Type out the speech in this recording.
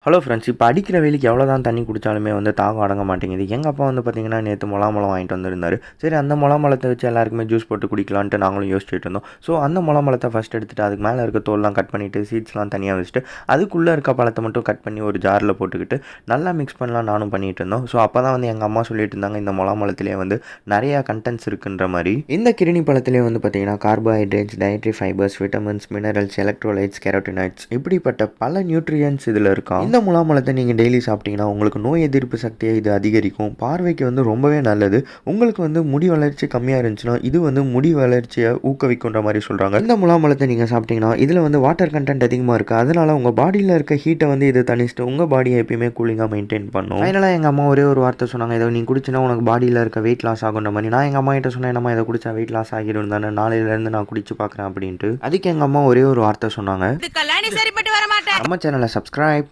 Hello friends, இப்போ அடிக்கிற வெயிலுக்கு எவ்வளோ தான் தண்ணி குடித்தாலுமே வந்து தாகம் அடங்க மாட்டேங்குது. எங்கள் அப்பா வந்து பார்த்திங்கன்னா நேற்று முலாம்பழம் வாங்கிட்டு வந்திருந்தார். சரி, அந்த முலாம்பழத்தை வச்சு எல்லாருக்குமே ஜூஸ் போட்டு குடிக்கலான்ட்டு நாங்களும் யோசிச்சுட்டு இருந்தோம். ஸோ அந்த முலாம்பழத்தை ஃபஸ்ட் எடுத்துகிட்டு அதுக்கு மேலே இருக்க தோல்லாம் கட் பண்ணிவிட்டு சீட்ஸ்லாம் தனியாக வச்சுட்டு அதுக்குள்ளே இருக்க பழத்தை மட்டும் கட் பண்ணி ஒரு ஜாரில் போட்டுக்கிட்டு நல்லா மிக்ஸ் பண்ணலாம் நானும் பண்ணிகிட்டு இருந்தோம். ஸோ அப்போ தான் வந்து எங்கள் அம்மா சொல்லிட்டு இருந்தாங்க, இந்த முலாம்பழத்திலே வந்து நிறையா கண்டென்ட்ஸ் இருக்குன்ற மாதிரி. இந்த கிருணி பழத்திலே வந்து பார்த்திங்கன்னா carbohydrates, dietary fibres, vitamins, minerals, electrolytes, carotenoids இப்படிப்பட்ட பல நியூட்ரியன்ஸ் இதில் இருக்கும். இந்த முலாம்பழத்தை நீங்கள் டெய்லி சாப்பிட்டீங்கன்னா உங்களுக்கு நோய் எதிர்ப்பு சக்தியை இது அதிகரிக்கும். பார்வைக்கு வந்து ரொம்பவே நல்லது. உங்களுக்கு வந்து முடி வளர்ச்சி கம்மியாக இருந்துச்சுன்னா இது வந்து முடி வளர்ச்சியை ஊக்குவிக்குன்ற மாதிரி சொல்கிறாங்க. இந்த முலாம்பழத்தை நீங்கள் சாப்பிட்டீங்கன்னா இதில் வந்து வாட்டர் கண்டென்ட் அதிகமாக இருக்குது. அதனால் உங்கள் பாடியில் இருக்க ஹீட்டை வந்து இது தனிச்சுட்டு உங்கள் பாடியை எப்பயுமே கூலிங்காக மெயின்டைன் பண்ணும். ஃபைனலாக எங்கள் அம்மா ஒரே ஒரு வார்த்தை சொன்னாங்க, இதை நீ குடிச்சினா உனக்கு பாடியில் இருக்க வெயிட் லாஸ் ஆகுன்ற மாதிரி. நான் எங்கள் அம்மா கிட்ட சொன்னேன், என்னம்மா இதை குடிச்சா வெயிட் லாஸ் ஆகிடும் தானே, நாளையிலேருந்து நான் குடிச்சு பார்க்குறேன் அப்படின்ட்டு. அதுக்கு எங்கள் அம்மா ஒரே ஒரு வார்த்தை சொன்னாங்க, நம்ம சேனலை சப்ஸ்கிரைப்